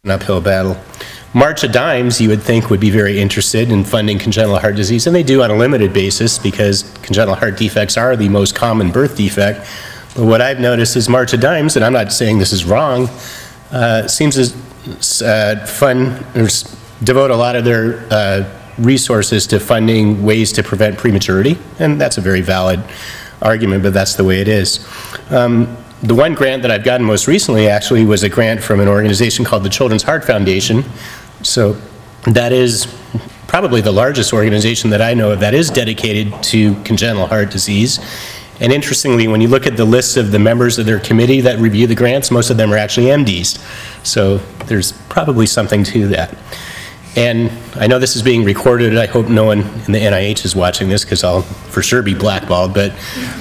an uphill battle. March of Dimes, you would think, would be very interested in funding congenital heart disease, and they do on a limited basis because congenital heart defects are the most common birth defect. But what I've noticed is March of Dimes, and I'm not saying this is wrong, seems to devote a lot of their resources to funding ways to prevent prematurity, and that's a very valid argument, but that's the way it is. The one grant that I've gotten most recently actually was a grant from an organization called the Children's Heart Foundation. So that is probably the largest organization that I know of that is dedicated to congenital heart disease. And interestingly, when you look at the list of the members of their committee that review the grants, most of them are actually MDs. So there's probably something to that. And I know this is being recorded. I hope no one in the NIH is watching this because I'll for sure be blackballed, but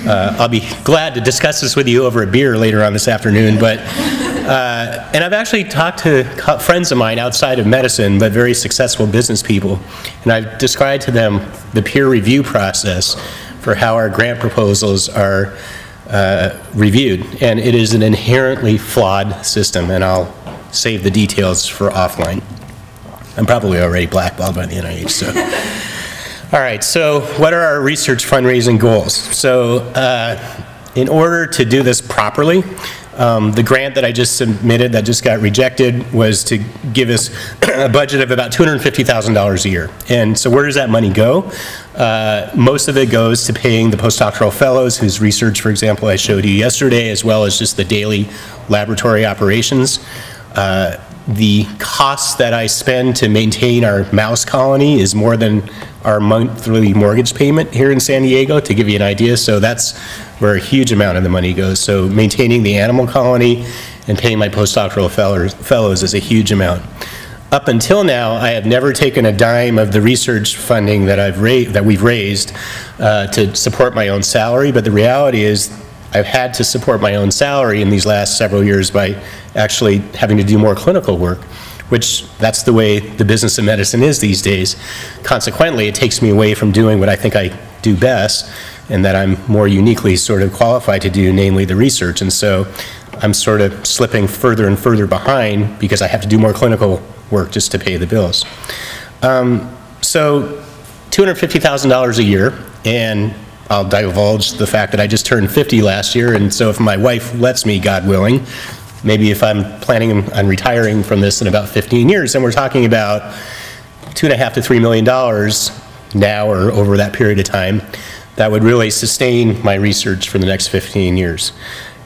I'll be glad to discuss this with you over a beer later on this afternoon. But, and I've actually talked to friends of mine outside of medicine, but very successful business people, and I've described to them the peer review process for how our grant proposals are reviewed. And it is an inherently flawed system, and I'll save the details for offline. I'm probably already blackballed by the NIH, so. All right, so what are our research fundraising goals? So in order to do this properly, the grant that I just submitted that just got rejected was to give us a budget of about $250,000 a year. And so where does that money go? Most of it goes to paying the postdoctoral fellows whose research, for example, I showed you yesterday, as well as just the daily laboratory operations. The costs that I spend to maintain our mouse colony is more than our monthly mortgage payment here in San Diego, to give you an idea. So that's where a huge amount of the money goes. So maintaining the animal colony and paying my postdoctoral fellows is a huge amount. Up until now, I have never taken a dime of the research funding that we've raised to support my own salary, but the reality is I've had to support my own salary in these last several years by actually having to do more clinical work, which that's the way the business of medicine is these days. Consequently, it takes me away from doing what I think I do best and that I'm more uniquely sort of qualified to do, namely the research. And so I'm sort of slipping further and further behind because I have to do more clinical work just to pay the bills. So $250,000 a year, and I'll divulge the fact that I just turned 50 last year, and so if my wife lets me, God willing, maybe if I'm planning on retiring from this in about 15 years, and we're talking about $2.5 to $3 million now or over that period of time, that would really sustain my research for the next 15 years.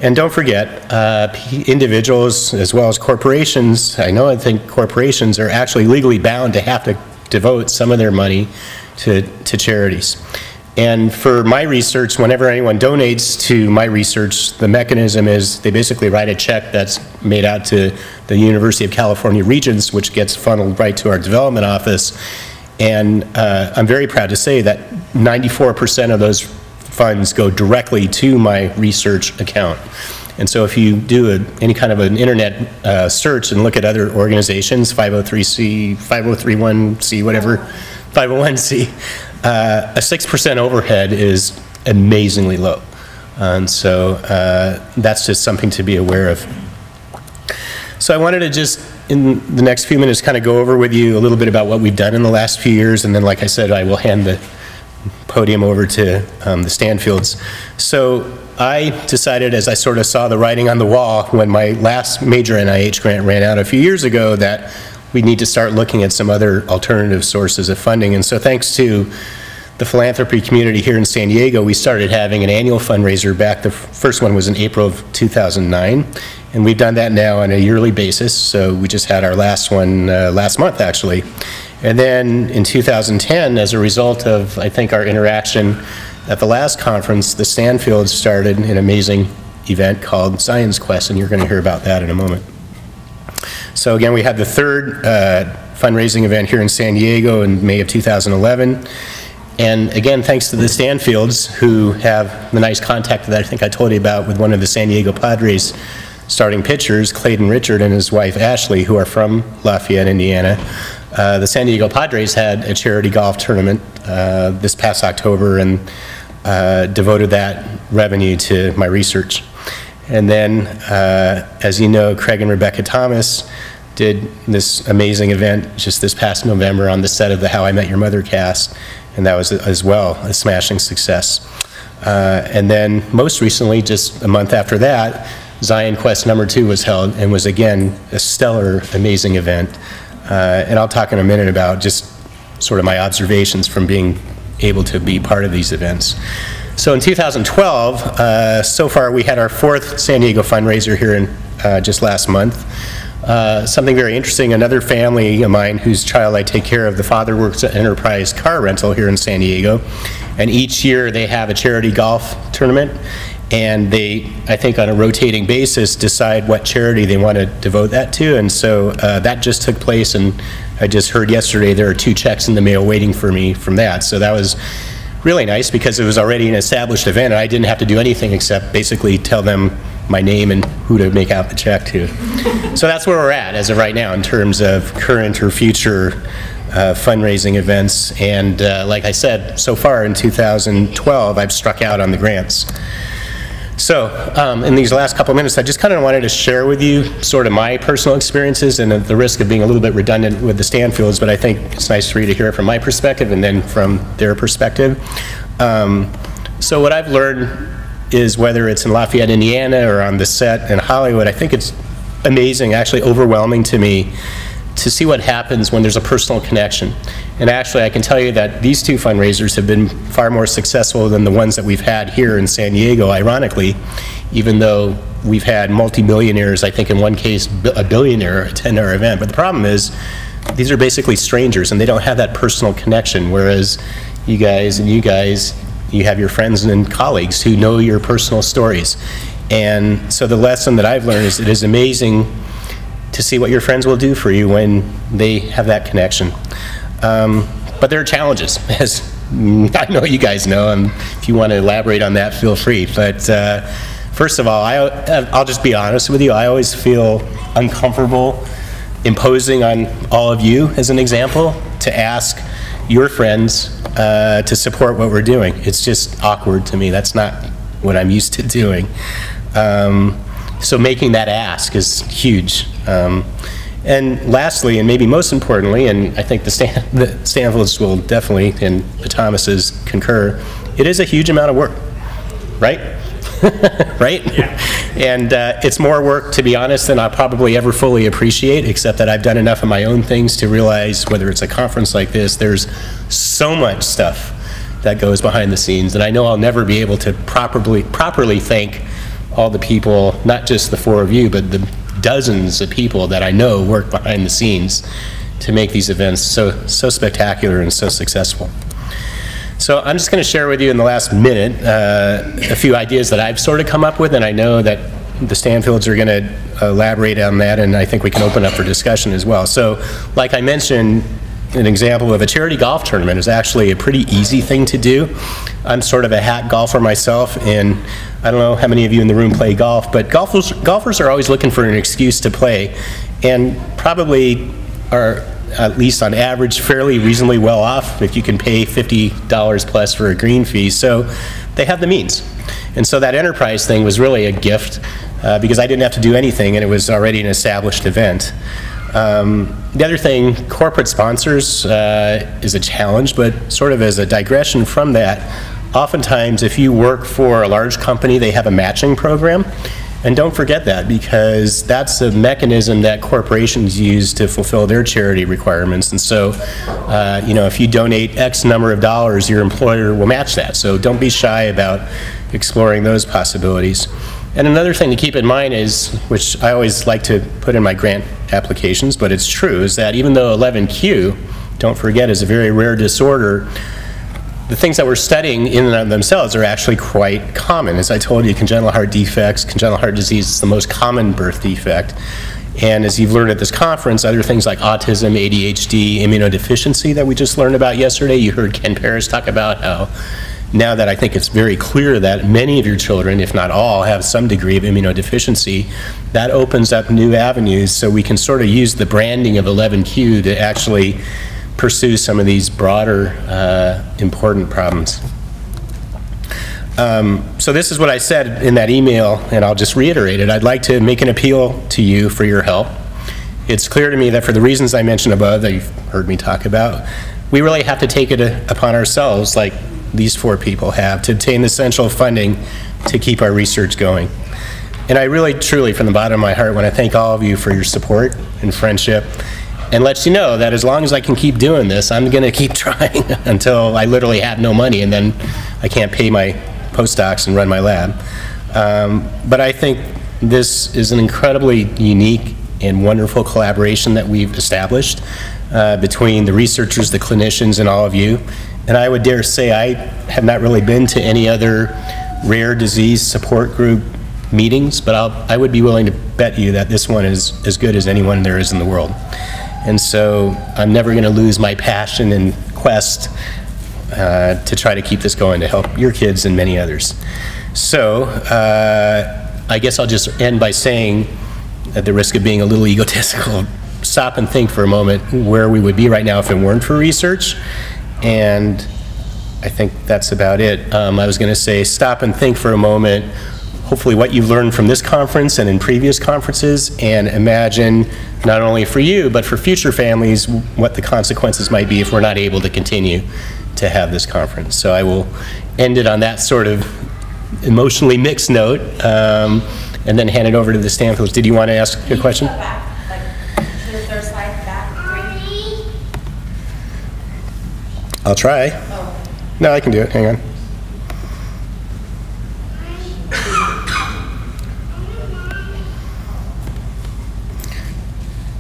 And don't forget, individuals as well as corporations, I think corporations are actually legally bound to have to devote some of their money to charities. And for my research, whenever anyone donates to my research, the mechanism is they basically write a check that's made out to the University of California Regents, which gets funneled right to our development office. And I'm very proud to say that 94% of those funds go directly to my research account. And so if you do any kind of an internet search and look at other organizations, 503C, 503(1)C, whatever, 501C, a 6% overhead is amazingly low. And so that's just something to be aware of. So I wanted to just, in the next few minutes, kind of go over with you a little bit about what we've done in the last few years, and then, like I said, I will hand the podium over to the Stanfields. So I decided, as I sort of saw the writing on the wall when my last major NIH grant ran out a few years ago, that we need to start looking at some other alternative sources of funding. And so thanks to the philanthropy community here in San Diego, we started having an annual fundraiser back. The first one was in April of 2009. And we've done that now on a yearly basis. So we just had our last one last month, actually. And then in 2010, as a result of, I think, our interaction at the last conference, the Stanfield started an amazing event called Science Quest, and you're going to hear about that in a moment. So again, we had the third fundraising event here in San Diego in May of 2011. And again, thanks to the Stanfields, who have the nice contact that I think I told you about with one of the San Diego Padres starting pitchers, Clayton Richard and his wife Ashley, who are from Lafayette, Indiana. The San Diego Padres had a charity golf tournament this past October and devoted that revenue to my research. And then, as you know, Craig and Rebecca Thomas did this amazing event just this past November on the set of the How I Met Your Mother cast, and that was as well a smashing success. And then most recently, just a month after that, Zion Quest #2 was held and was again a stellar, amazing event. And I'll talk in a minute about just sort of my observations from being able to be part of these events. So in 2012, so far we had our 4th San Diego fundraiser here in just last month. Something very interesting, another family of mine whose child I take care of, the father works at Enterprise Car Rental here in San Diego, and each year they have a charity golf tournament, and they, I think on a rotating basis, decide what charity they want to devote that to, and so that just took place, and I just heard yesterday there are 2 checks in the mail waiting for me from that, so that was really nice because it was already an established event, and I didn't have to do anything except basically tell them my name and who to make out the check to. So that's where we're at as of right now in terms of current or future fundraising events. And like I said, so far in 2012, I've struck out on the grants. So in these last couple of minutes, I just kind of wanted to share with you sort of my personal experiences, and at the risk of being a little bit redundant with the Stanfields, but I think it's nice for you to hear it from my perspective and then from their perspective. So what I've learned is, whether it's in Lafayette, Indiana, or on the set in Hollywood, I think it's amazing, actually overwhelming to me, to see what happens when there's a personal connection. And actually, I can tell you that these 2 fundraisers have been far more successful than the ones that we've had here in San Diego, ironically, even though we've had multi-millionaires, I think in one case a billionaire attend our event. But the problem is, these are basically strangers, and they don't have that personal connection, whereas you guys, you have your friends and colleagues who know your personal stories. And so the lesson that I've learned is it is amazing to see what your friends will do for you when they have that connection. But there are challenges, as I know you guys know, and if you want to elaborate on that, feel free. But first of all, I'll just be honest with you, I always feel uncomfortable imposing on all of you, as an example, to ask your friends to support what we're doing. It's just awkward to me. That's not what I'm used to doing. So making that ask is huge. And lastly, and maybe most importantly, and I think the Stanfields will definitely, and the Thomases concur, it is a huge amount of work, right? Right? Yeah. And it's more work, to be honest, than I'll probably ever fully appreciate, except that I've done enough of my own things to realize, whether it's a conference like this, there's so much stuff that goes behind the scenes, and I know I'll never be able to properly thank all the people, not just the 4 of you, but the dozens of people that I know work behind the scenes to make these events so spectacular and so successful. So I'm just going to share with you in the last minute a few ideas that I've sort of come up with, and I know that the Stanfields are going to elaborate on that, and I think we can open up for discussion as well. So like I mentioned, an example of a charity golf tournament is actually a pretty easy thing to do. I'm sort of a hack golfer myself, and I don't know how many of you in the room play golf, but golfers are always looking for an excuse to play, and probably are, at least on average, fairly reasonably well off if you can pay $50 plus for a green fee. So they have the means. And so that enterprise thing was really a gift because I didn't have to do anything, and it was already an established event. The other thing, corporate sponsors is a challenge, but sort of as a digression from that, oftentimes if you work for a large company, they have a matching program. And don't forget that, because that's a mechanism that corporations use to fulfill their charity requirements. And so, you know, if you donate X number of dollars, your employer will match that. So don't be shy about exploring those possibilities. And another thing to keep in mind is, which I always like to put in my grant applications, but it's true, is that even though 11Q, don't forget, is a very rare disorder, the things that we're studying in and of themselves are actually quite common. As I told you, congenital heart defects, congenital heart disease is the most common birth defect. And as you've learned at this conference, other things like autism, ADHD, immunodeficiency that we just learned about yesterday, you heard Ken Paris talk about how now that I think it's very clear that many of your children, if not all, have some degree of immunodeficiency, that opens up new avenues, so we can sort of use the branding of 11Q to actually pursue some of these broader important problems. So this is what I said in that email, and I'll just reiterate it. I'd like to make an appeal to you for your help it's clear to me that for the reasons I mentioned above that you've heard me talk about, we really have to take it upon ourselves, like these 4 people have, to obtain the essential funding to keep our research going. And I really, truly, from the bottom of my heart, want to thank all of you for your support and friendship, and let you know that as long as I can keep doing this, I'm going to keep trying until I literally have no money, and then I can't pay my postdocs and run my lab. But I think this is an incredibly unique and wonderful collaboration that we've established between the researchers, the clinicians, and all of you. And I would dare say I have not really been to any other rare disease support group meetings, but I would be willing to bet you that this one is as good as anyone there is in the world. And so I'm never going to lose my passion and quest to try to keep this going to help your kids and many others. So I guess I'll just end by saying, at the risk of being a little egotistical, stop and think for a moment where we would be right now if it weren't for research. And I think that's about it. I was going to say, stop and think for a moment, hopefully what you've learned from this conference and in previous conferences, and imagine not only for you, but for future families, what the consequences might be if we're not able to continue to have this conference. So I will end it on that sort of emotionally mixed note, and then hand it over to the Stanfields. Did you want to ask a question? I'll try. Oh. No, I can do it. Hang on.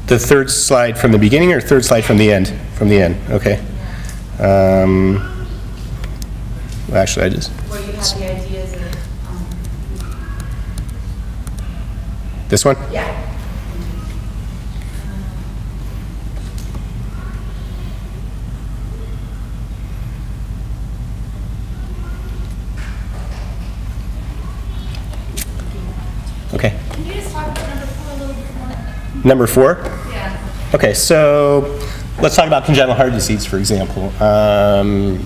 The third slide from the beginning or third slide from the end? From the end, okay. Well, actually, I just... Where you have the ideas of... This one? Yeah. Okay. Can you just talk about number 4 a little bit more? Number 4? Yeah. Okay, so let's talk about congenital heart disease, for example.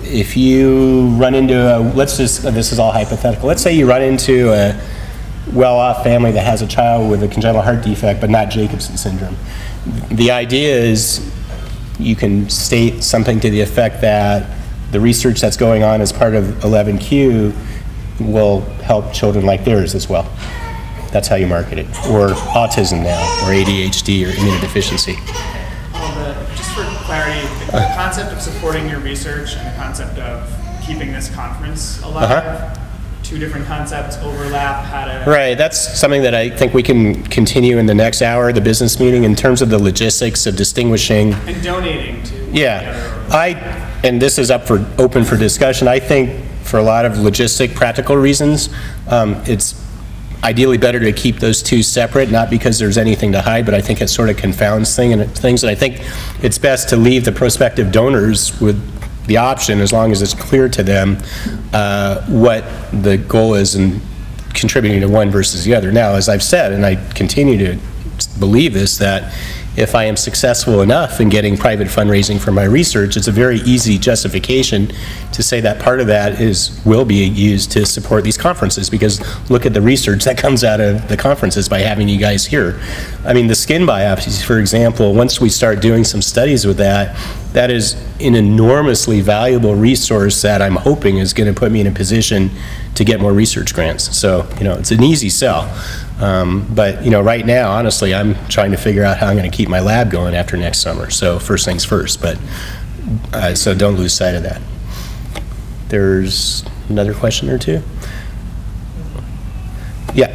If you run into a, this is all hypothetical. Let's say you run into a well-off family that has a child with a congenital heart defect, but not Jacobson syndrome. The idea is you can state something to the effect that the research that's going on as part of 11Q will help children like theirs as well. That's how you market it. Or autism now, or ADHD, or immunodeficiency. Just for clarity, the concept of supporting your research and the concept of keeping this conference alive, 2 different concepts overlap, how to... Right, that's something that I think we can continue in the next hour, the business meeting, in terms of the logistics of distinguishing... And donating to... Yeah, and this is open for discussion. I think for a lot of logistic, practical reasons, it's ideally better to keep those 2 separate, not because there's anything to hide, but I think it sort of confounds things, and I think it's best to leave the prospective donors with the option, as long as it's clear to them what the goal is in contributing to one versus the other. Now, as I've said, and I continue to believe this, that if I am successful enough in getting private fundraising for my research, it's a very easy justification to say that part of that will be used to support these conferences, because look at the research that comes out of the conferences by having you guys here. I mean, the skin biopsies, for example, once we start doing some studies with that, that is an enormously valuable resource that I'm hoping is going to put me in a position to get more research grants. So, you know, it's an easy sell. But, you know, right now, honestly, I'm trying to figure out how I'm going to keep my lab going after next summer. So first things first, but so don't lose sight of that. There's another question or 2? Yeah.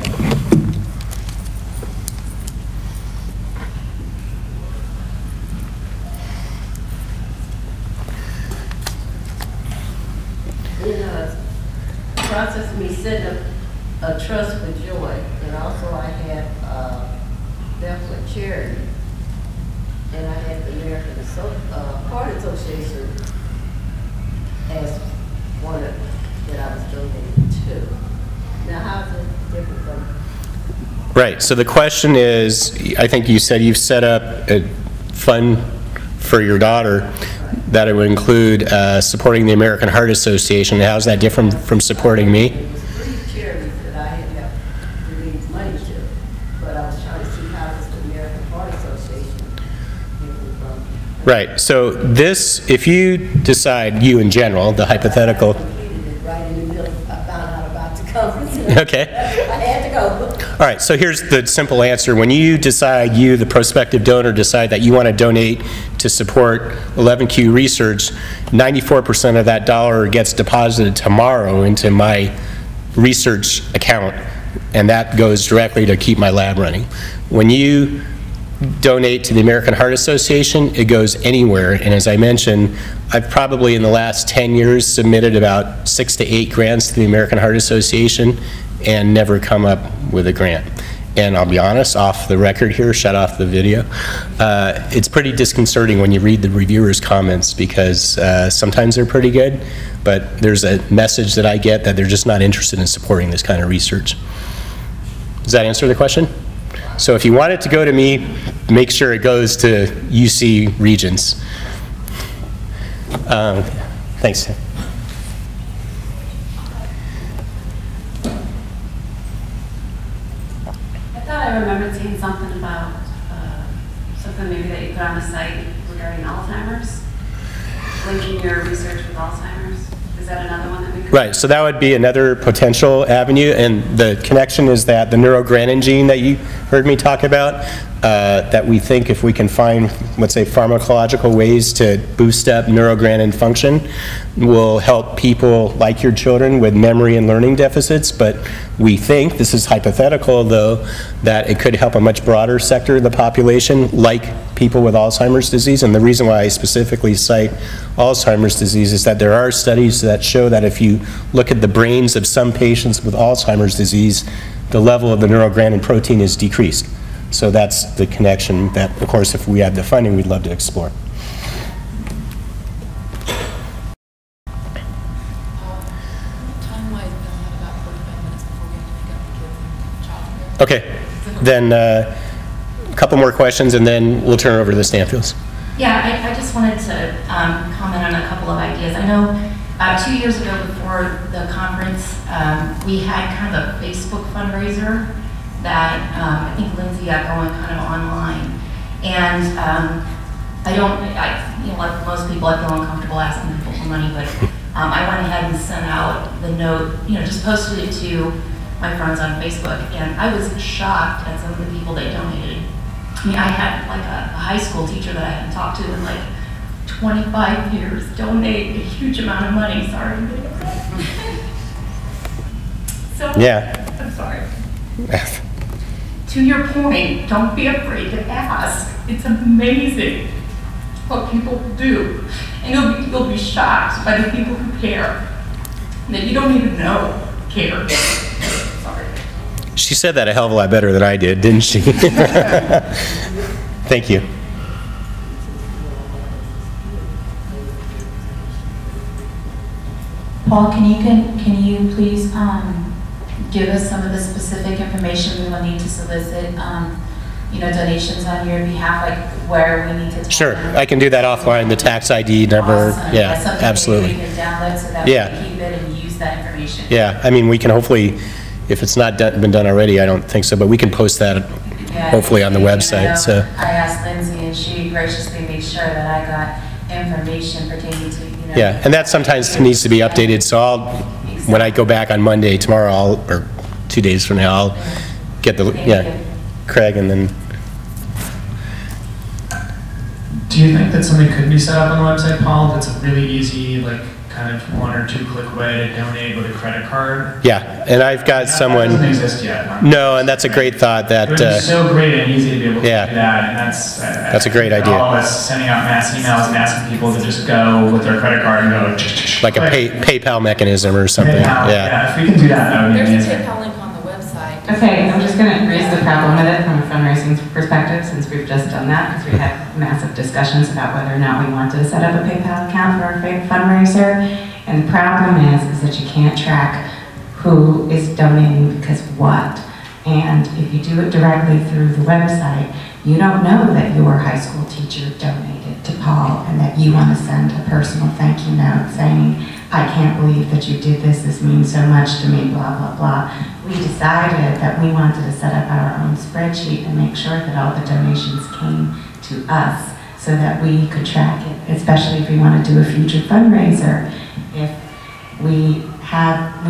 In the process of me setting up a trust for joy, and also I had Deaf Charity, and I had the American Heart Association as one that I was donating to. Now, how is it different from? Right, so the question is, I think you said you've set up a fund for your daughter that it would include supporting the American Heart Association. How is that different from supporting me? It was 3 charities that I had to release money to, but I was trying to see how does the American Heart Association Right, so this, if you decide, you in general, the hypothetical, Completed it right in the middle. I found out about the conference. okay. I had to go. All right, so here's the simple answer. When you decide, you, the prospective donor, decide that you want to donate to support 11Q research, 94% of that dollar gets deposited tomorrow into my research account, and that goes directly to keep my lab running. When you donate to the American Heart Association, it goes anywhere, and as I mentioned, I've probably in the last 10 years submitted about 6 to 8 grants to the American Heart Association and never come up with a grant. And I'll be honest, off the record here, shut off the video, it's pretty disconcerting when you read the reviewers' comments, because sometimes they're pretty good, but there's a message that I get that they're just not interested in supporting this kind of research. Does that answer the question? So if you want it to go to me, make sure it goes to UC Regents. Thanks. I thought I remembered seeing something about, something maybe that you put on the site regarding Alzheimer's, linking your research with Alzheimer's. Is that another one that we could? Right, so that would be another potential avenue, and the connection is that the neurogranin gene that you heard me talk about, that we think if we can find, let's say, pharmacological ways to boost up neurogranin function, will help people like your children with memory and learning deficits. But we think, this is hypothetical though, that it could help a much broader sector of the population, like people with Alzheimer's disease. And the reason why I specifically cite Alzheimer's disease is that there are studies that show that if you look at the brains of some patients with Alzheimer's disease, the level of the neurogranin protein is decreased. So that's the connection that, of course, if we had the funding, we'd love to explore. Time-wise, we only have about 45 minutes before we have to pick up the kids and childcare. Okay, then a couple more questions, and then we'll turn it over to the Stanfields. Yeah, I just wanted to comment on a couple of ideas. I know 2 years ago before the conference, we had kind of a Facebook fundraiser that I think Lindsay got going kind of online. And like most people, I feel uncomfortable asking people for money, but I went ahead and sent out the note, just posted it to my friends on Facebook, and I was shocked at some of the people that donated. I mean, I had like a high school teacher that I hadn't talked to in like 25 years donate a huge amount of money. Sorry, I'm getting upset. So, Yeah. I'm sorry. To your point, don't be afraid to ask. It's amazing what people do. And you'll be shocked by the people who care, that you don't even know care. Sorry. She said that a hell of a lot better than I did, didn't she? Thank you. Paul, can you please give us some of the specific information we will need to solicit, donations on your behalf, like where we need to. Sure, I can do that offline. The tax ID number. Awesome. Yeah, That's absolutely. something we can download so that Yeah. we can keep it and use that information. Yeah, I mean, we can hopefully, if it's not been done already, I don't think so, but we can post that Yeah, hopefully on the website. So. I asked Lindsay, and she graciously made sure that I got information pertaining to, Yeah, and that sometimes needs to be updated, so when I go back on Monday, tomorrow, or 2 days from now, I'll get the, Thank you. Craig, and then, Do you think that something could be set up on the website, Paul, that's a really easy, like, kind of 1 or 2 click way to donate with a credit card? yeah, and I've got That someone, doesn't exist yet. no, and that's a great thought, It would be that, so great and easy to be able to yeah. do that, and that's a great idea. All of us sending out mass emails and asking people to just go with their credit card and go like a PayPal mechanism or something, PayPal, yeah. If we can do that would be There's a amazing. PayPal link on the website. Okay, I'm just going to raise the problem with it from a fundraising perspective, since we've just done that, because we had massive discussions about whether or not we wanted to set up a PayPal account for our fundraiser. And the problem is that you can't track who is donating because what. And if you do it directly through the website, you don't know that your high school teacher donated to Paul and that you want to send a personal thank you note saying, I can't believe that you did this, this means so much to me, blah, blah, blah. We decided that we wanted to set up our own spreadsheet and make sure that all the donations came to us so that we could track it, especially if we want to do a future fundraiser. If we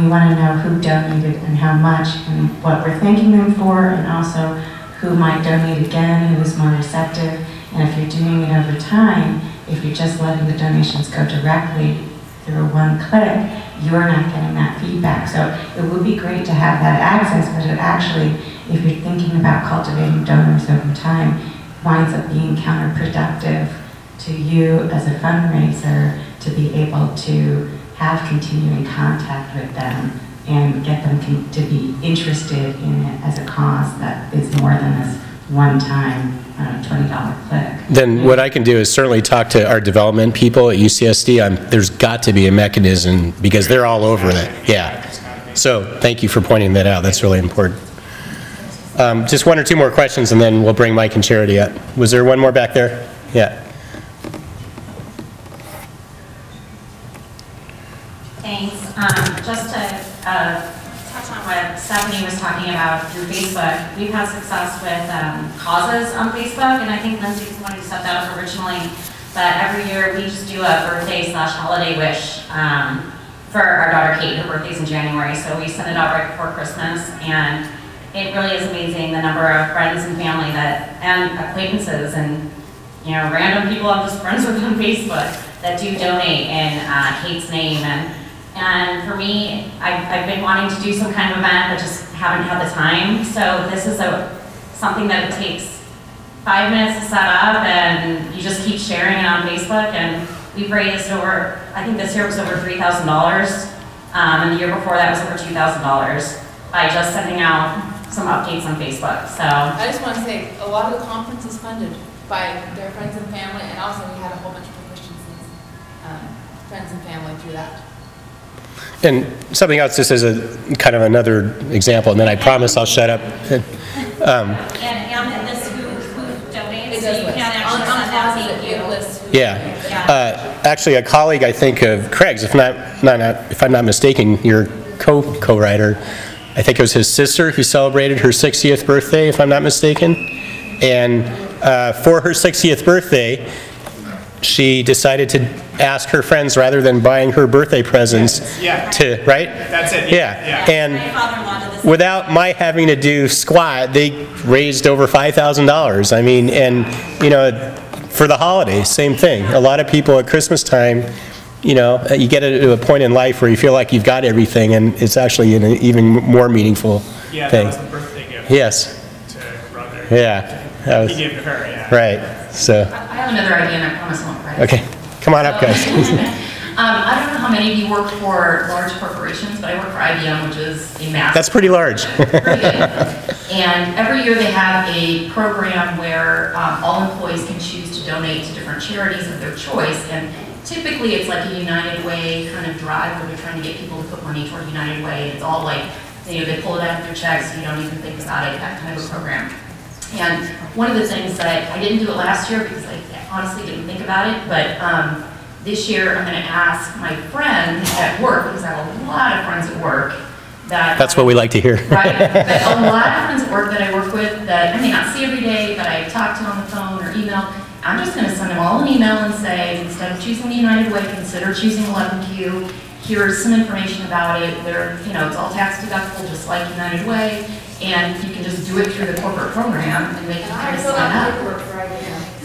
want to know who donated and how much and what we're thanking them for, and also who might donate again, who was more receptive. And if you're doing it over time, if you're just letting the donations go directly through one click, you're not getting that feedback. So it would be great to have that access, but it actually, if you're thinking about cultivating donors over time, winds up being counterproductive to you as a fundraiser to be able to have continuing contact with them and get them to be interested in it as a cause that is more than this one-time $20 click. Then what I can do is certainly talk to our development people at UCSD. There's got to be a mechanism, because they're all over that. Yeah. So thank you for pointing that out. That's really important. Just one or two more questions, and then we'll bring Mike and Charity up. Was there one more back there? Yeah. Thanks. Just to touch on what Stephanie was talking about through Facebook, we've had success with causes on Facebook, and I think Lindsay's the one who set that up originally. But every year we just do a birthday/holiday wish for our daughter Kate. Her birthday's in January, so we send it out right before Christmas, and it really is amazing the number of friends and family and acquaintances and random people I'm just friends with on Facebook that do donate in Kate's name. And for me, I've been wanting to do some kind of event, but just haven't had the time. So this is something that it takes 5 minutes to set up, and you just keep sharing it on Facebook. And we've raised over, I think this year was over $3,000, and the year before that was over $2,000 by just sending out some updates on Facebook. So I just want to say, a lot of the conference is funded by their friends and family, and also we had a whole bunch of Christians' friends and family through that. And something else, just as a kind of another example, and then I promise I'll shut up. and this who donates, so you can actually send out thank you. Yeah. Actually, a colleague, I think, of Craig's, if I'm not mistaken, your co-writer, I think it was his sister who celebrated her 60th birthday, if I'm not mistaken. And for her 60th birthday, she decided to ask her friends, rather than buying her birthday presents, right? That's it. Yeah. And without my having to do squat, they raised over $5,000. I mean, and for the holidays, same thing. A lot of people at Christmas time, you get to a point in life where you feel like you've got everything, and it's actually an even more meaningful thing. Yeah, that was the birthday gift. Yes. To brother. Yeah. That was, he gave to her, yeah. Right. So. I have another idea, and I promise I won't cry. Okay. Come on up, guys. I don't know how many of you work for large corporations, but I work for IBM, which is a massive. That's pretty large. Pretty good. And every year they have a program where all employees can choose to donate to different charities of their choice. And typically it's like a United Way kind of drive where they're trying to get people to put money toward United Way. It's all like, they pull it out of their checks, so you don't even think about it, that kind of a program. And one of the things that I didn't do it last year because I honestly didn't think about it, but this year I'm going to ask my friend at work, because I have a lot of friends at work That's what we like to hear. Right, but a lot of friends at work that I work with that I may not see every day, but I talk to on the phone or email, I'm just going to send them all an email and say, instead of choosing the United Way, consider choosing 11Q. Here's some information about it. It's all tax deductible, just like United Way, and you can just do it through the corporate program, and they can kind of sign up.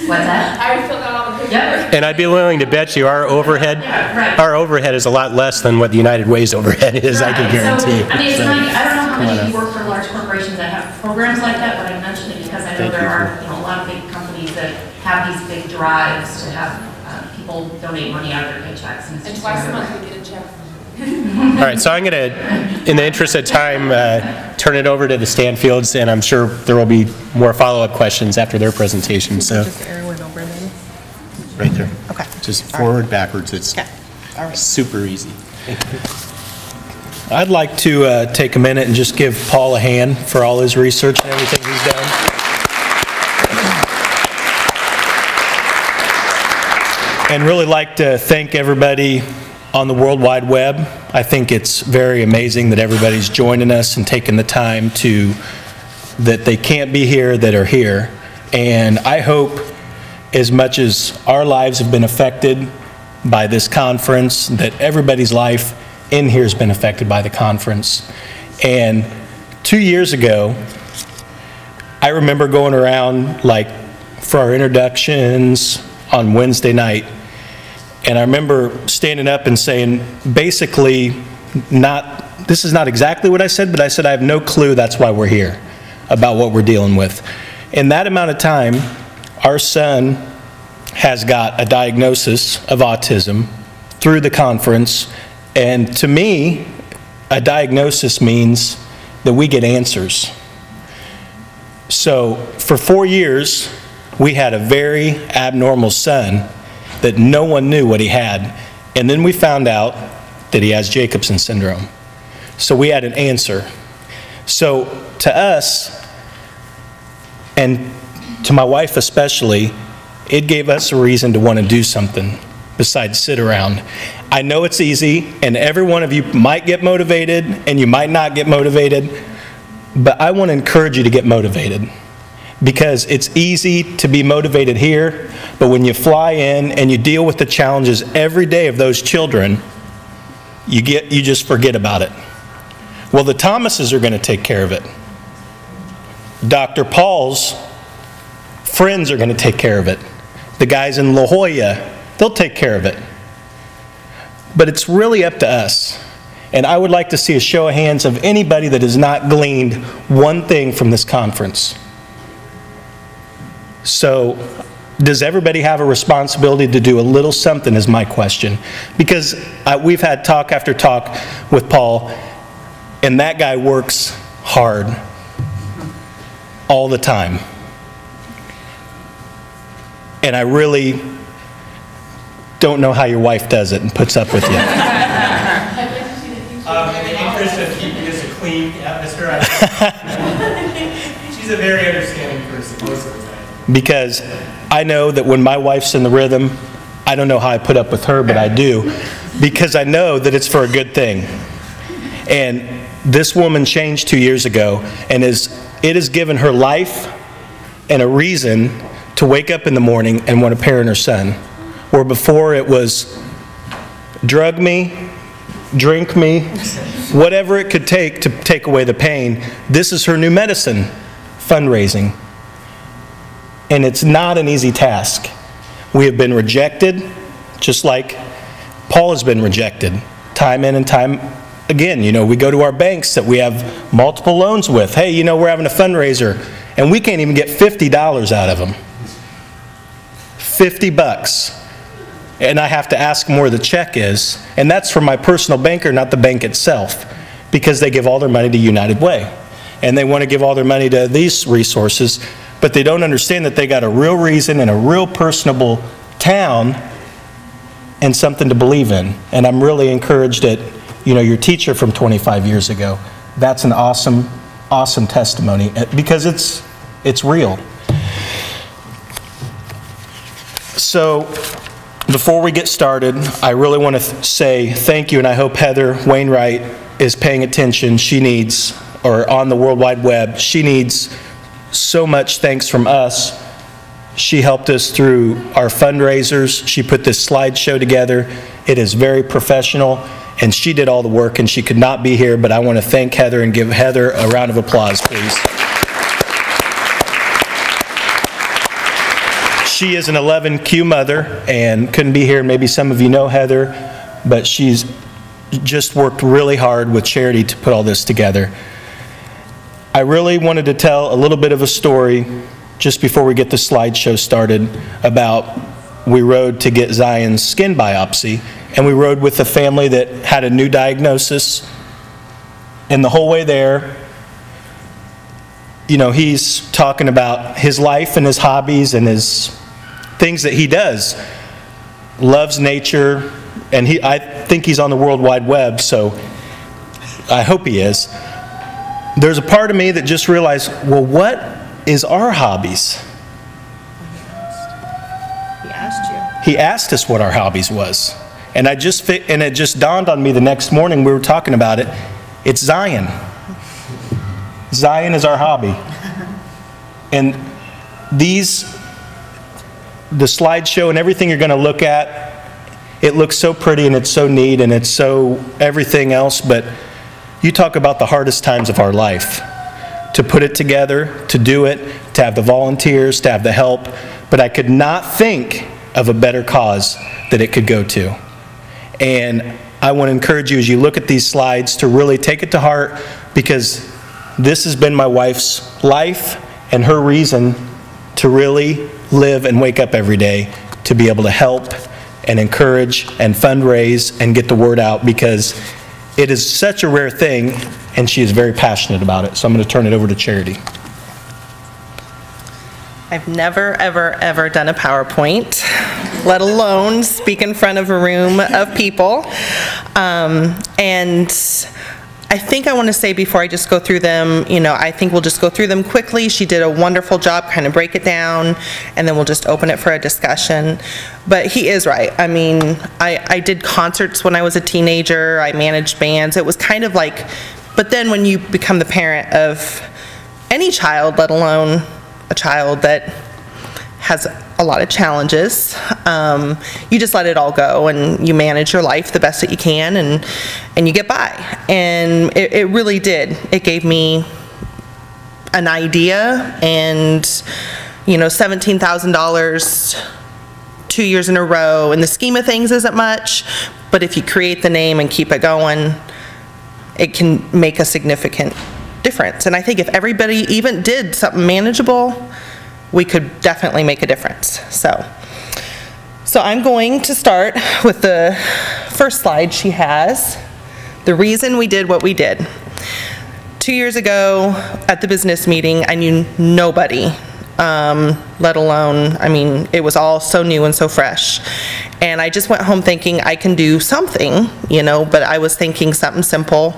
What's that? I already filled out all the paperwork. Yep. And I'd be willing to bet you our overhead, our overhead is a lot less than what the United Way's overhead is. I can guarantee. So, I mean, I don't know how many of you work for large corporations that have programs like that, but I mention it because I know there are a lot of big companies that have these big drives to have people donate money out of their paychecks. And twice a month we get a check. All right, so I'm going to, in the interest of time, turn it over to the Stanfields, and I'm sure there will be more follow-up questions after their presentation. So, just arrow it over then? right there. Okay. Just forward, backwards. It's All right. super easy. I'd like to take a minute and just give Paul a hand for all his research and everything he's done. And really like to thank everybody on the World Wide Web. I think it's very amazing that everybody's joining us and taking the time that they can't be here that are here. And I hope as much as our lives have been affected by this conference, that everybody's life in here has been affected by the conference. And 2 years ago, I remember going around like for our introductions on Wednesday night, and I remember standing up and saying, basically, this is not exactly what I said, but I said I have no clue that's why we're here, about what we're dealing with. In that amount of time, our son has got a diagnosis of autism through the conference, and to me, a diagnosis means that we get answers. So for 4 years, we had a very abnormal son that no one knew what he had, and then we found out that he has Jacobson syndrome. So we had an answer. So to us, and to my wife especially, it gave us a reason to want to do something besides sit around. I know it's easy, and every one of you might get motivated, and you might not get motivated, but I want to encourage you to get motivated, because it's easy to be motivated here, but when you fly in and you deal with the challenges every day of those children, you just forget about it. Well, the Thomases are going to take care of it. Dr. Paul's friends are going to take care of it. The guys in La Jolla, they'll take care of it. But it's really up to us. And I would like to see a show of hands of anybody that has not gleaned one thing from this conference. So, does everybody have a responsibility to do a little something is my question. Because we've had talk after talk with Paul, and that guy works hard all the time. And I really don't know how your wife does it and puts up with you. And Krista, keeping us a clean atmosphere. She's a very understanding person most of the time. Because I know that when my wife's in the rhythm, I don't know how I put up with her, but I do, because I know that it's for a good thing. And this woman changed 2 years ago, and it has given her life and a reason to wake up in the morning and want to parent her son. Where before it was drug me, drink me, whatever it could take to take away the pain. This is her new medicine, fundraising. And it's not an easy task. We have been rejected, just like Paul has been rejected, time in and time again. You know, we go to our banks that we have multiple loans with. Hey, you know, we're having a fundraiser, and we can't even get $50 out of them. $50. And I have to ask them where the check is, and that's from my personal banker, not the bank itself, because they give all their money to United Way. And they want to give all their money to these resources, but they don't understand that they got a real reason in a real personable town and something to believe in. And I'm really encouraged that, you know, your teacher from 25 years ago, that's an awesome, awesome testimony, because it's real. So, before we get started, I really want to say thank you, and I hope Heather Wainwright is paying attention. She needs, or on the World Wide Web, she needs so much thanks from us. She helped us through our fundraisers. She put this slideshow together. It is very professional, and she did all the work, and she could not be here, but I want to thank Heather and give Heather a round of applause, please. She is an 11Q mother and couldn't be here. Maybe some of you know Heather, but she's just worked really hard with Charity to put all this together. I really wanted to tell a little bit of a story just before we get the slideshow started about we rode to get Zion's skin biopsy, and we rode with a family that had a new diagnosis, and the whole way there, you know, he's talking about his life and his hobbies and his things that he does. Loves nature, and I think he's on the World Wide Web, so I hope he is. There's a part of me that just realized, well, what is our hobbies? He asked you. He asked us what our hobbies was. And it just dawned on me the next morning, we were talking about it, it's Zion. Zion is our hobby. And the slideshow and everything you're going to look at, it looks so pretty and it's so neat and it's so everything else, but you talk about the hardest times of our life. To put it together, to do it, to have the volunteers, to have the help, but I could not think of a better cause that it could go to. And I want to encourage you as you look at these slides to really take it to heart, because this has been my wife's life and her reason to really live and wake up every day to be able to help and encourage and fundraise and get the word out, because it is such a rare thing and she is very passionate about it. So I'm going to turn it over to Charity. I've never, ever, ever done a PowerPoint, let alone speak in front of a room of people. And I think I want to say before I just go through them, you know, I think we'll just go through them quickly. She did a wonderful job, kind of break it down, and then we'll just open it for a discussion. But he is right. I mean, I did concerts when I was a teenager. I managed bands. It was kind of like, but then when you become the parent of any child, let alone a child that has a lot of challenges, you just let it all go and you manage your life the best that you can, and you get by. And it really did. It gave me an idea, and you know, $17,000 2 years in a row in the scheme of things isn't much, but if you create the name and keep it going, it can make a significant difference. And I think if everybody even did something manageable, we could definitely make a difference. So I'm going to start with the first slide she has, the reason we did what we did. 2 years ago at the business meeting, I knew nobody, let alone, I mean, it was all so new and so fresh. And I just went home thinking I can do something, you know, but I was thinking something simple,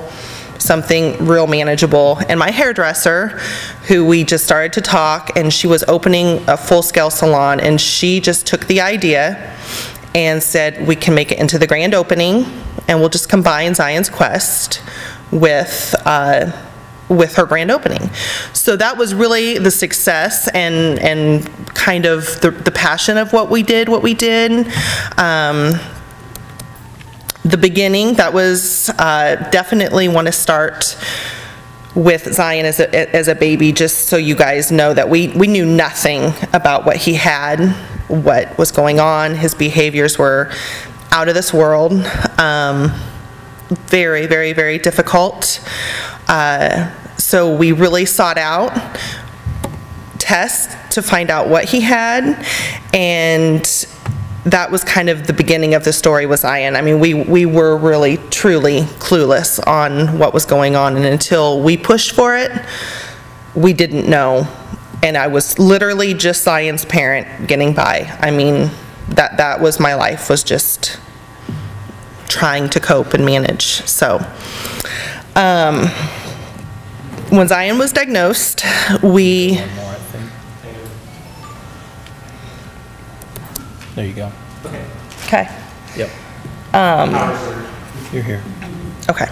something real manageable. And my hairdresser, who we just started to talk, and she was opening a full-scale salon, and she just took the idea and said, we can make it into the grand opening, and we'll just combine Zion's Quest with her grand opening. So that was really the success and kind of the passion of what we did. The beginning, that was definitely want to start with Zion as a baby, just so you guys know that we knew nothing about what he had, what was going on. His behaviors were out of this world. Very, very, very difficult. So we really sought out tests to find out what he had, and that was kind of the beginning of the story with Zion. I mean, we were really, truly clueless on what was going on, and until we pushed for it, we didn't know. And I was literally just Zion's parent getting by. I mean, that was my life, was just trying to cope and manage. So, when Zion was diagnosed, we... There you go. Okay. Yep. You're here. Okay.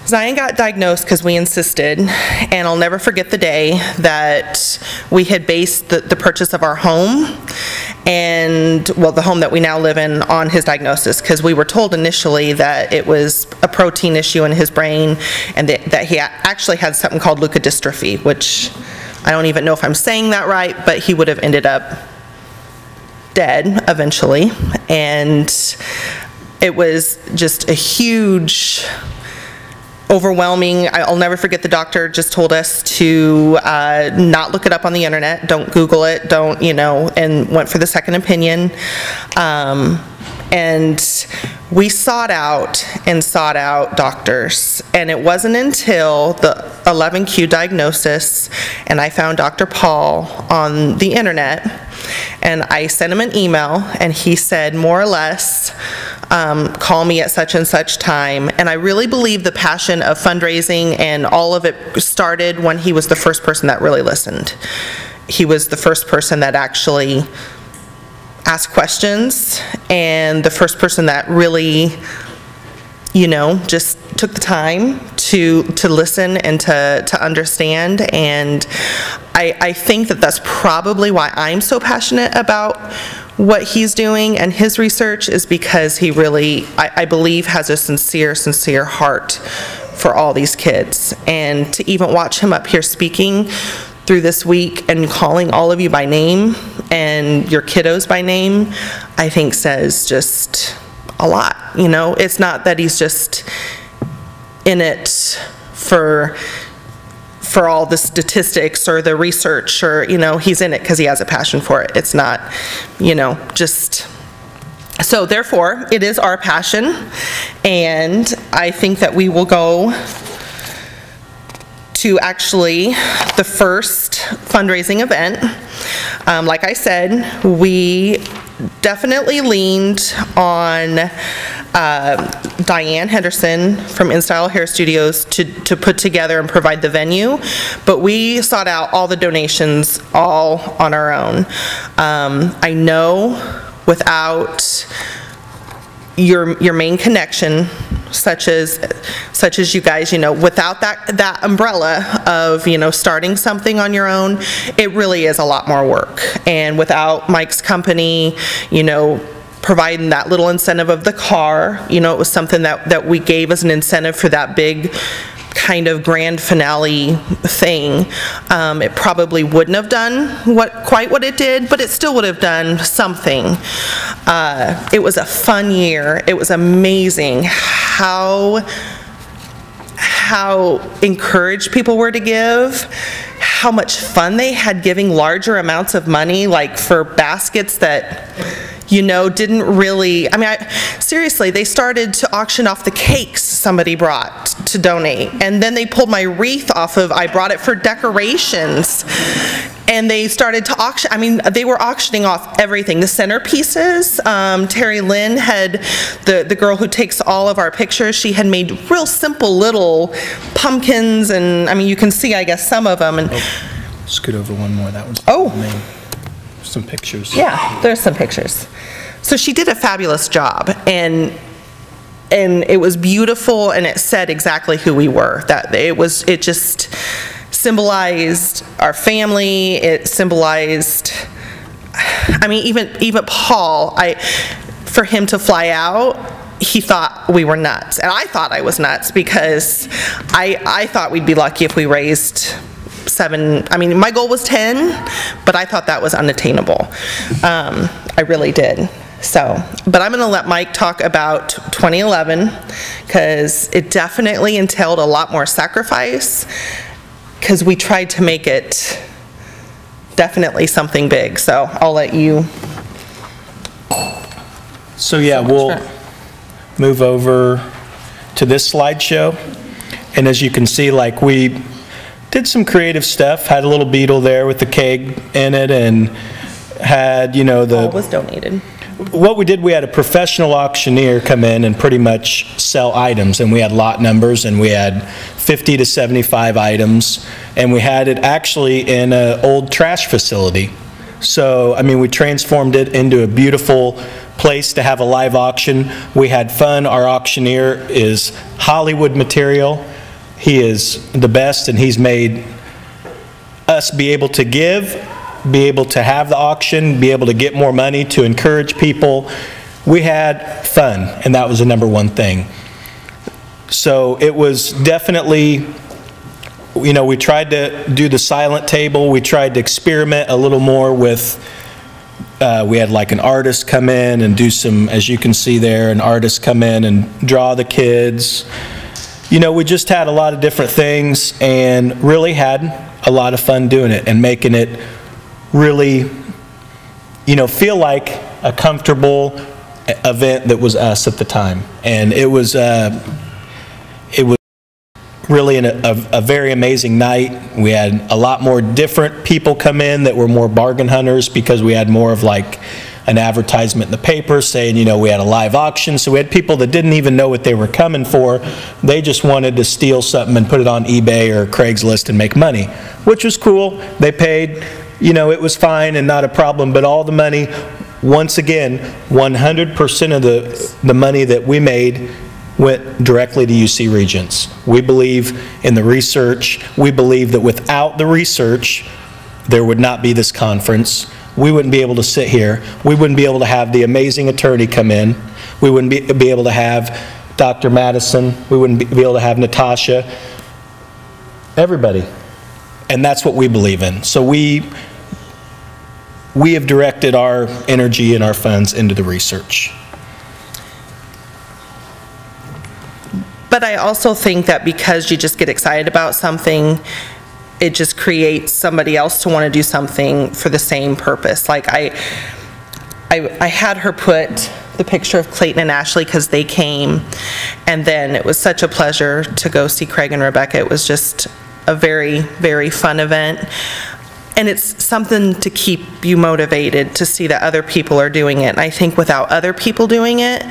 Zion got diagnosed because we insisted, and I'll never forget the day that we had based the purchase of our home, and, well, the home that we now live in, on his diagnosis, because we were told initially that it was a protein issue in his brain, and that he actually had something called leukodystrophy, which I don't even know if I'm saying that right, but he would have ended up dead eventually. And it was just a huge, overwhelming. I'll never forget, the doctor just told us to not look it up on the internet, don't Google it, don't, you know, and went for the second opinion. And we sought out doctors, and it wasn't until the 11Q diagnosis, and I found Dr. Paul on the internet, and I sent him an email, and he said, more or less, call me at such and such time. And I really believe the passion of fundraising and all of it started when he was the first person that really listened. He was the first person that actually asked questions, and the first person that really, you know, just took the time to listen and to understand, and I think that that's probably why I'm so passionate about what he's doing and his research, is because he really, I believe, has a sincere heart for all these kids. And to even watch him up here speaking through this week and calling all of you by name and your kiddos by name, I think says just a lot. You know, it's not that he's just in it for all the statistics or the research, or, you know, he's in it because he has a passion for it. It's not, you know, just... So therefore, it is our passion, and I think that we will go to actually the first fundraising event. Like I said, we definitely leaned on Diane Henderson from InStyle Hair Studios to put together and provide the venue, but we sought out all the donations all on our own. I know without your main connection, such as you guys, you know, without that umbrella of, you know, starting something on your own, it really is a lot more work. And without Mike's company, you know, providing that little incentive of the car, you know, it was something that we gave as an incentive for that big kind of grand finale thing. It probably wouldn't have done quite what it did, but it still would have done something. It was a fun year. It was amazing how encouraged people were to give, how much fun they had giving larger amounts of money, like for baskets that, you know, didn't really, I mean, seriously, they started to auction off the cakes somebody brought to donate, and then they pulled my wreath off of, I brought it for decorations, and they started to auction, I mean, they were auctioning off everything. The centerpieces, Terry Lynn had, the girl who takes all of our pictures, she had made real simple little pumpkins, and I mean, you can see, I guess, some of them. And scoot over one more, that one's some pictures. Yeah, there's some pictures. So she did a fabulous job, and it was beautiful, and it said exactly who we were. That it just symbolized our family. It symbolized, I mean, even Paul, for him to fly out, he thought we were nuts, and I thought I was nuts, because I thought we'd be lucky if we raised 7, I mean, my goal was 10, but I thought that was unattainable. I really did. So, but I'm going to let Mike talk about 2011, because it definitely entailed a lot more sacrifice, because we tried to make it definitely something big. So I'll let you. So yeah, we'll move over to this slideshow, and as you can see, like, we did some creative stuff, had a little beetle there with the keg in it, and had, you know, All was donated. What we did, we had a professional auctioneer come in and pretty much sell items, and we had lot numbers, and we had 50 to 75 items, and we had it actually in an old trash facility. So, I mean, we transformed it into a beautiful place to have a live auction. We had fun. Our auctioneer is Hollywood material. He is the best, and he's made us be able to give, be able to have the auction, be able to get more money, to encourage people. We had fun, and that was the #1 thing. So it was definitely, you know, we tried to do the silent table. We tried to experiment a little more with, we had like an artist come in and do some, as you can see there, an artist come in and draw the kids. You know, we just had a lot of different things, and really had a lot of fun doing it and making it really, you know, feel like a comfortable event that was us at the time. And it was really a very amazing night. We had a lot more different people come in that were more bargain hunters, because we had more of like an advertisement in the paper saying, you know, we had a live auction. So we had people that didn't even know what they were coming for. They just wanted to steal something and put it on eBay or Craigslist and make money, which was cool. They paid, you know, it was fine and not a problem, but all the money, once again, 100% of the money that we made went directly to UC Regents. We believe in the research. We believe that without the research, there would not be this conference. We wouldn't be able to sit here. We wouldn't be able to have the amazing attorney come in. We wouldn't be able to have Dr. Madison. We wouldn't be able to have Natasha. Everybody. And that's what we believe in. So we have directed our energy and our funds into the research. But I also think that because you just get excited about something, it just creates somebody else to want to do something for the same purpose. Like I had her put the picture of Clayton and Ashley because they came, and then it was such a pleasure to go see Craig and Rebecca. It was just a very, very fun event. And it's something to keep you motivated to see that other people are doing it. And I think without other people doing it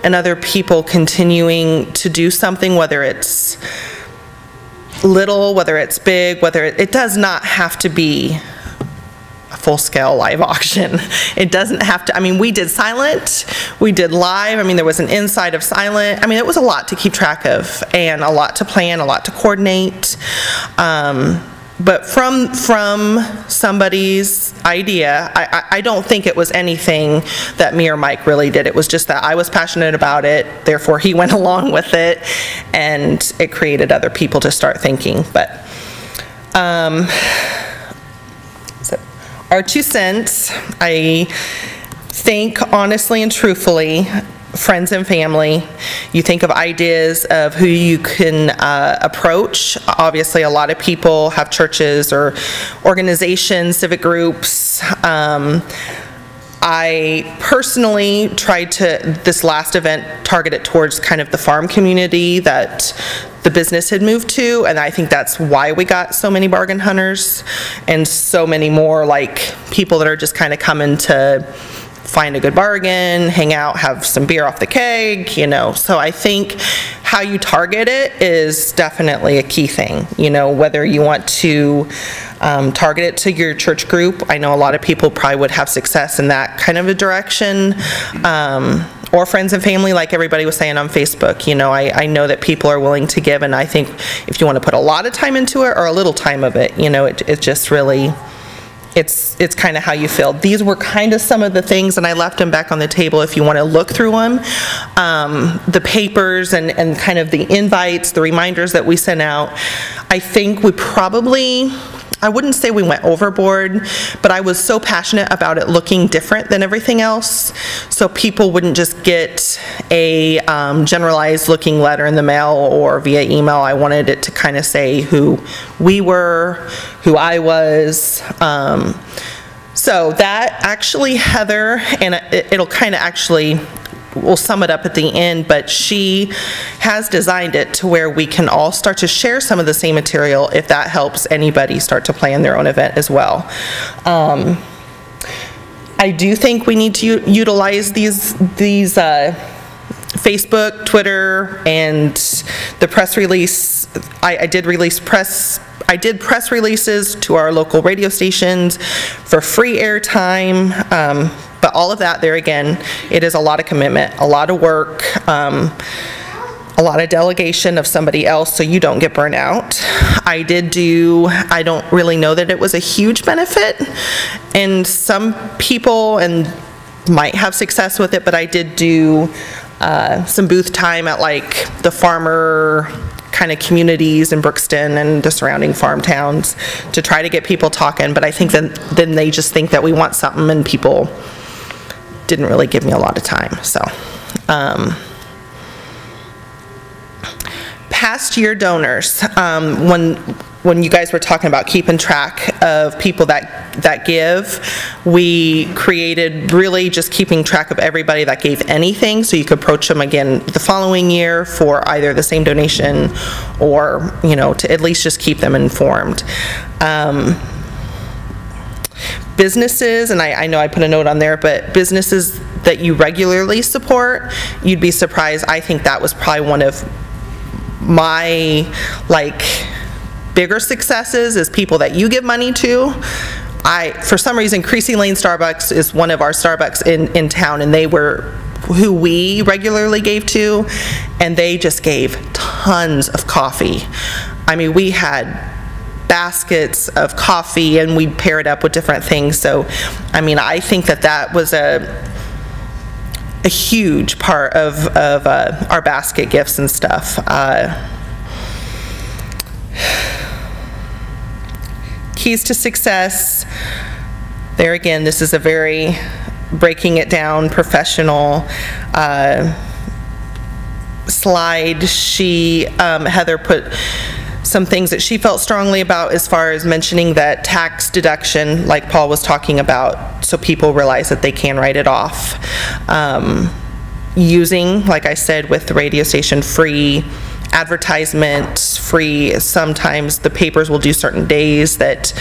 and other people continuing to do something, whether it's little, whether it's big, whether it does not have to be a full-scale live auction. It doesn't have to, I mean, we did silent, we did live, I mean, there was an inside of silent. I mean, it was a lot to keep track of and a lot to plan, a lot to coordinate. But from somebody's idea, I don't think it was anything that me or Mike really did. It was just that I was passionate about it, therefore he went along with it, and it created other people to start thinking. But so our 2 cents, I think honestly and truthfully, friends and family. You think of ideas of who you can approach. Obviously, a lot of people have churches or organizations, civic groups. I personally tried to, this last event, target it towards kind of the farm community that the business had moved to, and I think that's why we got so many bargain hunters and so many more like people that are just kind of coming to find a good bargain, hang out, have some beer off the keg, you know. So I think how you target it is definitely a key thing, you know, whether you want to target it to your church group. I know a lot of people probably would have success in that kind of a direction, or friends and family, like everybody was saying on Facebook. You know, I know that people are willing to give, and I think if you want to put a lot of time into it or a little time of it, you know, it just really, it's kind of how you feel. These were kind of some of the things, and I left them back on the table if you want to look through them. The papers and kind of the invites, the reminders that we sent out. I think we probably, I wouldn't say we went overboard, but I was so passionate about it looking different than everything else, so people wouldn't just get a generalized looking letter in the mail or via email. I wanted it to kind of say who we were, who I was. So that actually, Heather, and it'll kind of actually, we'll sum it up at the end, but she has designed it to where we can all start to share some of the same material if that helps anybody start to plan their own event as well. I do think we need to utilize these Facebook, Twitter, and the press release. I did press releases to our local radio stations for free airtime. But all of that, there again, it is a lot of commitment, a lot of work, a lot of delegation of somebody else so you don't get burnt out. I don't really know that it was a huge benefit, and some people might have success with it, but I did do some booth time at like the farmer kind of communities in Brookston and the surrounding farm towns to try to get people talking, but I think then they just think that we want something, and people didn't really give me a lot of time. So past year donors, when you guys were talking about keeping track of people that give, we created really just keeping track of everybody that gave anything, so you could approach them again the following year for either the same donation or, you know, to at least just keep them informed. Businesses, and I know I put a note on there, but businesses that you regularly support, you'd be surprised. I think that was probably one of my bigger successes, is people that you give money to. For some reason, Creasy Lane Starbucks is one of our Starbucks in town, and they were who we regularly gave to, and they just gave tons of coffee. I mean, we had baskets of coffee, and we'd pair it up with different things. So, I mean, I think that that was a huge part of our basket gifts and stuff. Keys to success. There again, this is a very breaking it down professional slide. Heather put some things that she felt strongly about as far as mentioning that tax deduction, like Paul was talking about, so people realize that they can write it off. Using, like I said, with the radio station, free advertisements, free, sometimes the papers will do certain days that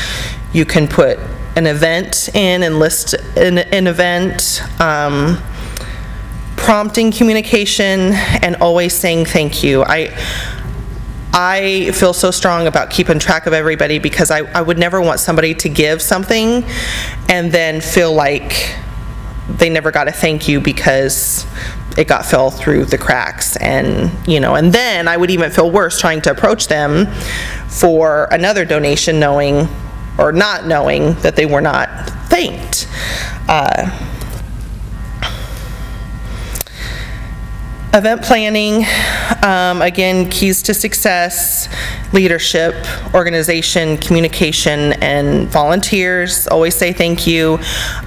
you can put an event in and list an event. Prompting communication and always saying thank you. I feel so strong about keeping track of everybody, because I would never want somebody to give something and then feel like they never got a thank you because it fell through the cracks. And, you know, and then I would even feel worse trying to approach them for another donation knowing or not knowing that they were not thanked. Event planning, again, keys to success, leadership, organization, communication, and volunteers. Always say thank you.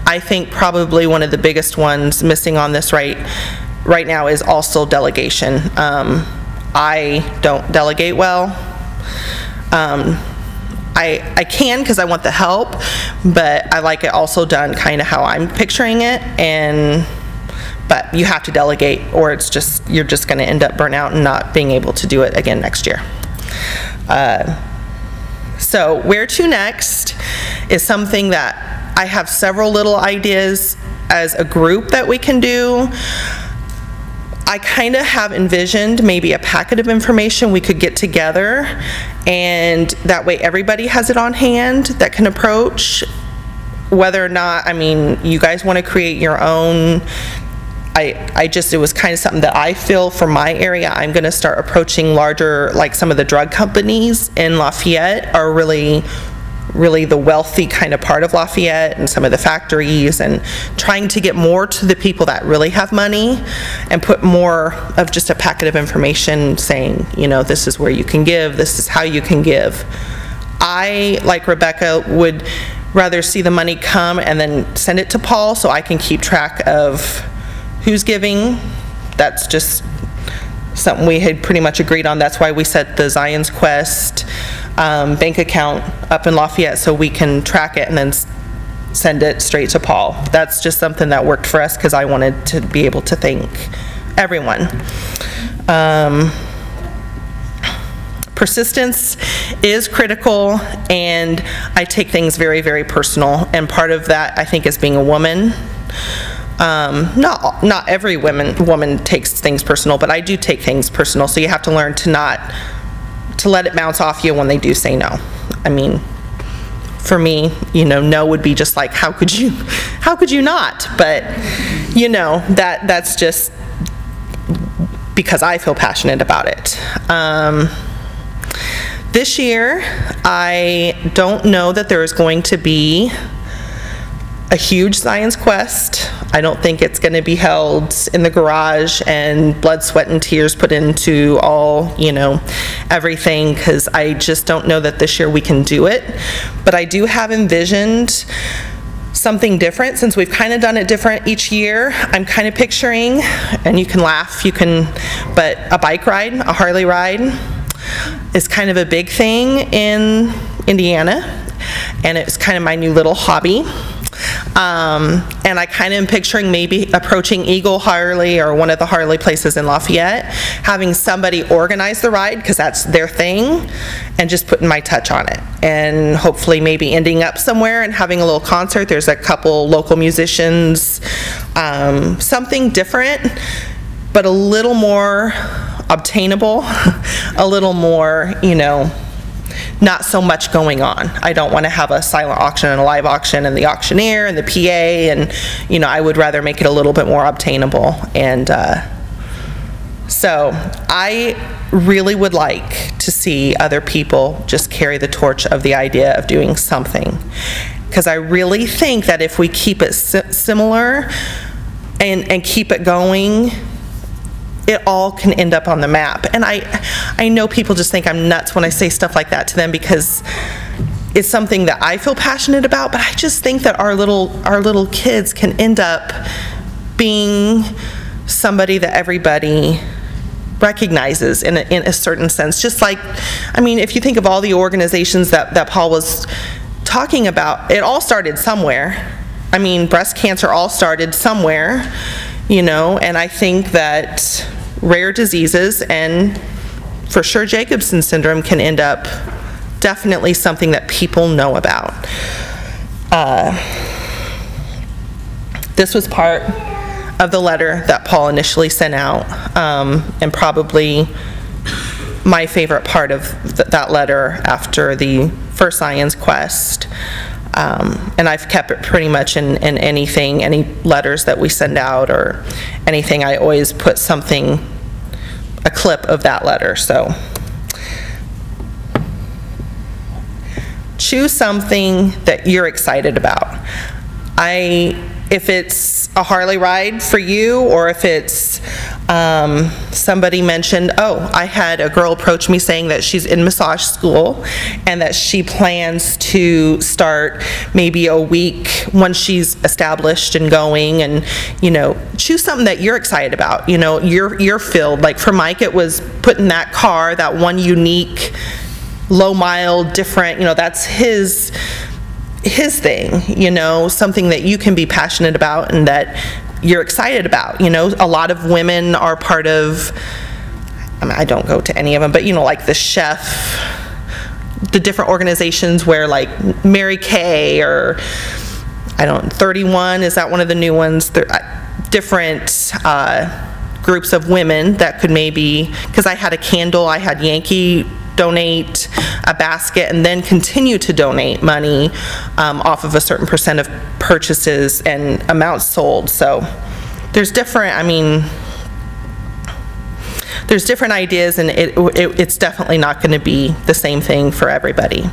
I think probably one of the biggest ones missing on this right now is also delegation. I don't delegate well. I can because I want the help, but I like it also done kind of how I'm picturing it. But you have to delegate, or it's just, you're just going to end up burnt out and not being able to do it again next year. So where to next is something that I have several little ideas as a group that we can do. I kind of have envisioned maybe a packet of information we could get together, and that way everybody has it on hand that can approach. Whether or not, I mean, you guys want to create your own, it was kind of something that I feel for my area. I'm going to start approaching larger, like some of the drug companies in Lafayette are really the wealthy kind of part of Lafayette, and some of the factories, and trying to get more to the people that really have money and put more of just a packet of information saying, you know, this is where you can give, this is how you can give. I, like Rebecca, would rather see the money come and then send it to Paul so I can keep track of who's giving. That's just something we had pretty much agreed on. That's why we set the Zion's Quest bank account up in Lafayette, so we can track it and then send it straight to Paul. That's just something that worked for us because I wanted to be able to thank everyone. Persistence is critical, and I take things very, very personal, and part of that I think is being a woman. Not every woman takes things personal, but I do take things personal, so you have to learn to let it bounce off you when they do say no. I mean, for me, you know, no would be just like, how could you not? But, you know, that's just because I feel passionate about it. This year, I don't know that there is going to be a huge Zion's Quest. I don't think it's going to be held in the garage and blood, sweat, and tears put into all, you know, everything, because I just don't know that this year we can do it. But I do have envisioned something different, since we've kind of done it different each year. I'm kind of picturing, and you can laugh, but a bike ride, a Harley ride, is kind of a big thing in Indiana, and it's kind of my new little hobby. And I kind of am picturing maybe approaching Eagle Harley or one of the Harley places in Lafayette, having somebody organize the ride because that's their thing, and just putting my touch on it, and hopefully maybe ending up somewhere and having a little concert. There's a couple local musicians, something different but a little more obtainable, a little more, you know, not so much going on. I don't want to have a silent auction and a live auction and the auctioneer and the PA, and, you know, I would rather make it a little bit more obtainable. And so I really would like to see other people just carry the torch of the idea of doing something. Because I really think that if we keep it similar and keep it going, it all can end up on the map. And I know people just think I'm nuts when I say stuff like that to them, because it's something that I feel passionate about, but I just think that our little kids can end up being somebody that everybody recognizes in a certain sense. Just like, I mean, if you think of all the organizations that Paul was talking about, it all started somewhere. I mean, breast cancer all started somewhere, you know, and I think that rare diseases and for sure Jacobson syndrome can end up definitely something that people know about. This was part of the letter that Paul initially sent out, and probably my favorite part of that letter after the first Zion's Quest. And I've kept it pretty much in anything, any letters that we send out or anything, I always put something, a clip of that letter. So choose something that you're excited about. If it's a Harley ride for you, or if it's somebody mentioned, oh, I had a girl approach me saying that she's in massage school and that she plans to start maybe a week once she's established and going, and, you know, choose something that you're excited about, you know, your field. Like for Mike, it was putting that car, that one unique, low mile, different, you know, that's his thing, you know, something that you can be passionate about and that you're excited about. You know, a lot of women are part of, I mean, I don't go to any of them, but, you know, like the chef, the different organizations where, like Mary Kay, or 31, is that one of the new ones? Different groups of women that could maybe, because I had a candle, I had Yankee donate a basket and then continue to donate money off of a certain percent of purchases and amounts sold. So there's different, I mean, there's different ideas, and it's definitely not going to be the same thing for everybody.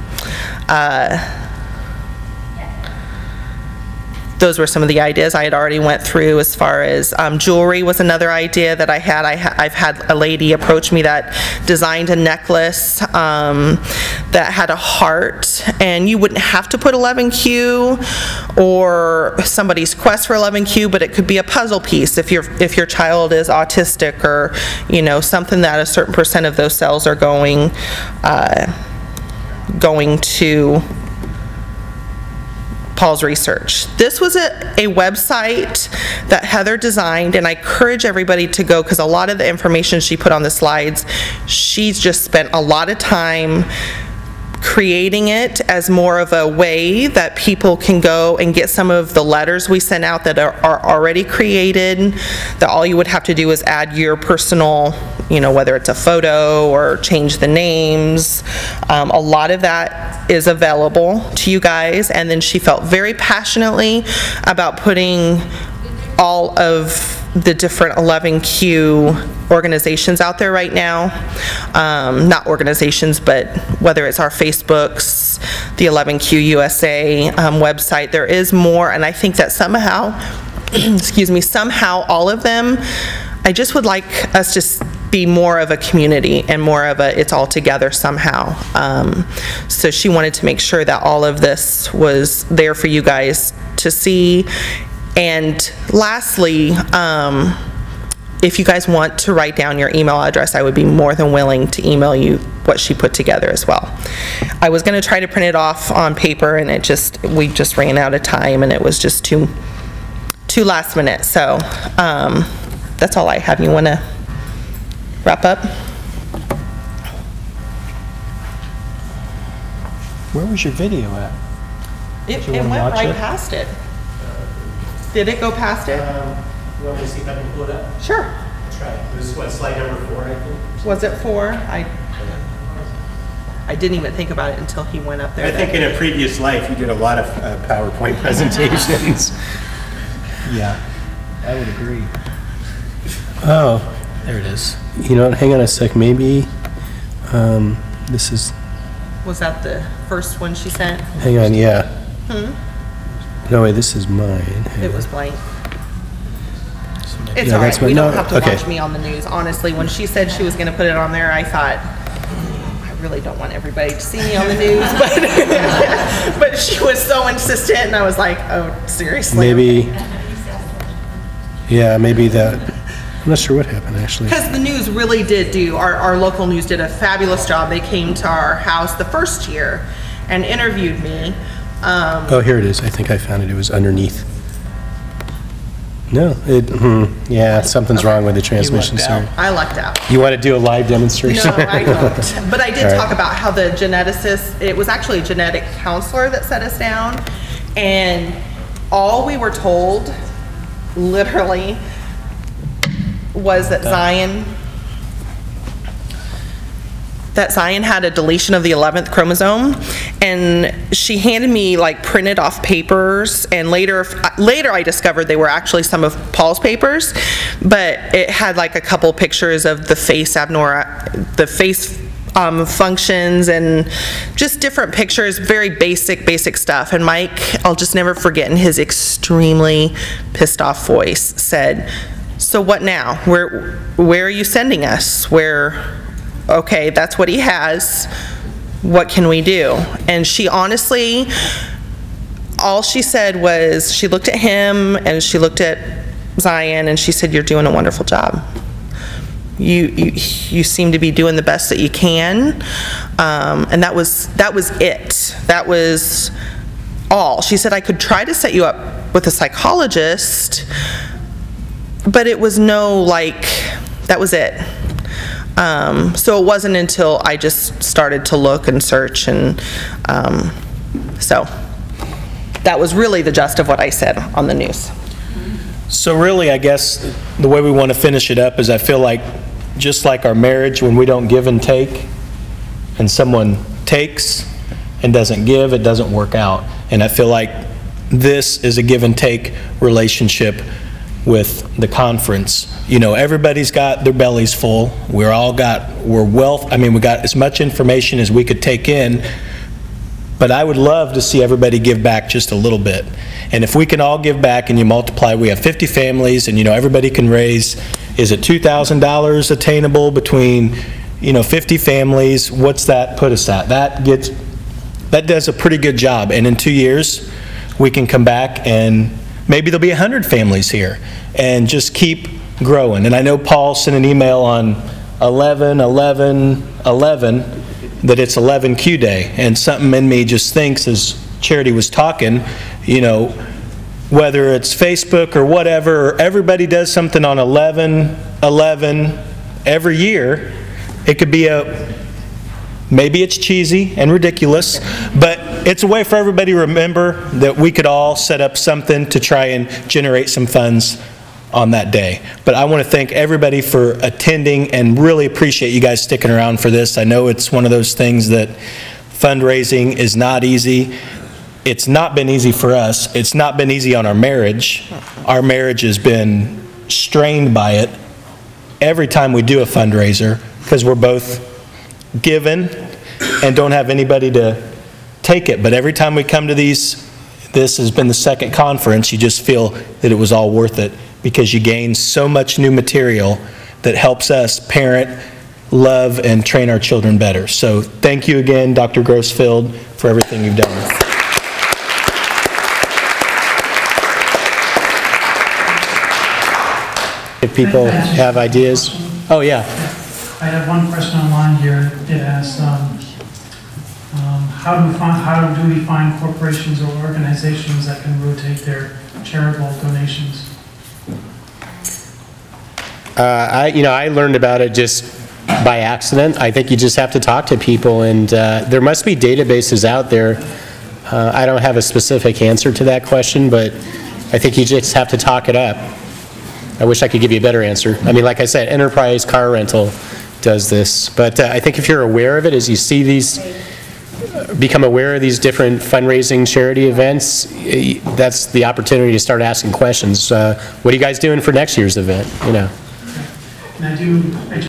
Those were some of the ideas I had already went through. As far as jewelry was another idea that I had. I've had a lady approach me that designed a necklace that had a heart, and you wouldn't have to put 11Q or somebody's quest for 11Q, but it could be a puzzle piece if your child is autistic, or, you know, something that a certain percent of those cells are going to Paul's research. This was a website that Heather designed, and I encourage everybody to go, because a lot of the information she put on the slides, she's just spent a lot of time creating it as more of a way that people can go and get some of the letters we sent out that are already created, that all you would have to do is add your personal, you know, whether it's a photo or change the names. A lot of that is available to you guys, and then she felt very passionately about putting all of the different 11Q organizations out there right now. Not organizations, but whether it's our Facebooks, the 11Q USA website, there is more, and I think that somehow, excuse me, somehow all of them, I just would like us to be more of a community and more of a it's all together somehow. So she wanted to make sure that all of this was there for you guys to see. And lastly, if you guys want to write down your email address, I would be more than willing to email you what she put together as well. I was going to try to print it off on paper, and we just ran out of time, and it was just too last minute. So that's all I have. You want to wrap up? Where was your video at? It went right past it. Did it go past it? You want me to see if I can pull it up? Sure. I'll try. This is what, slide number 4, I think? Was it 4? I didn't even think about it until he went up there. I think in a previous life, you did a lot of PowerPoint presentations. Yeah, I would agree. Oh, there it is. You know what, hang on a sec, maybe, this is, Was that the first one she sent? hang on, yeah. No, wait, this is mine. Hang It on. was blank. It's Yeah, all that's right, my we don't note. have to Okay. watch me on the news. Honestly, when she said she was gonna put it on there, I thought, I really don't want everybody to see me on the news, but she was so insistent, and I was like, oh, seriously? Maybe, yeah, maybe that, I'm not sure what happened, actually. Because the news really did our local news did a fabulous job. They came to our house the first year and interviewed me. Oh, here it is, I think I found it, it was underneath. No, yeah, something's wrong with the transmission, lucked sorry. I lucked out. You want to do a live demonstration? No, I don't. But I did All right. talk about how the geneticist, it was actually a genetic counselor that set us down, and all we were told, literally, was that Zion had a deletion of the 11th chromosome, and she handed me like printed off papers, and later I discovered they were actually some of Paul's papers, but it had like a couple pictures of the face functions and just different pictures, very basic stuff. And Mike, I'll just never forget, in his extremely pissed off voice said, "So what now? Where are you sending us? Okay, that's what he has. What can we do?" And she honestly, all she said was, she looked at him and she looked at Zion and she said, "You're doing a wonderful job. You seem to be doing the best that you can." And that was it. That was all. She said, "I could try to set you up with a psychologist," but it was no, like, that was it. So it wasn't until I just started to look and search, and so that was really the gist of what I said on the news. So really, I guess the way we want to finish it up is, I feel like, just like our marriage, when we don't give and take, and someone takes and doesn't give, it doesn't work out. And I feel like this is a give and take relationship with the conference. You know, everybody's got their bellies full. We got as much information as we could take in, but I would love to see everybody give back just a little bit. And if we can all give back and you multiply, we have 50 families, and, you know, everybody can raise, is it $2,000 attainable between, 50 families? What's that put us at? That does a pretty good job. And in 2 years, we can come back and maybe there'll be 100 families here, and just keep growing. And I know Paul sent an email on 11/11/11 that it's 11Q Day, and something in me just thinks, as Charity was talking, whether it's Facebook or whatever, or everybody does something on 11/11 every year, it could be maybe it's cheesy and ridiculous, but it's a way for everybody to remember that we could all set up something to try and generate some funds on that day. But I want to thank everybody for attending, and really appreciate you guys sticking around for this. I know it's one of those things that fundraising is not easy. It's not been easy for us. It's not been easy on our marriage. Our marriage has been strained by it every time we do a fundraiser, because we're both given and don't have anybody to take it. But every time we come to this has been the second conference, you just feel that it was all worth it, because you gain so much new material that helps us parent, love, and train our children better. So thank you again, Dr. Grossfeld, for everything you've done. If people have ideas. Oh, yeah. I have one question online here. It asks, how do we find corporations or organizations that can rotate their charitable donations? I learned about it just by accident. I think you just have to talk to people, and there must be databases out there. I don't have a specific answer to that question, but I think you just have to talk it up. I wish I could give you a better answer. I mean, like I said, enterprise car rental, does this. But I think if you're aware of it, as you see these, become aware of these different fundraising charity events, that's the opportunity to start asking questions. What are you guys doing for next year's event? You know. And I do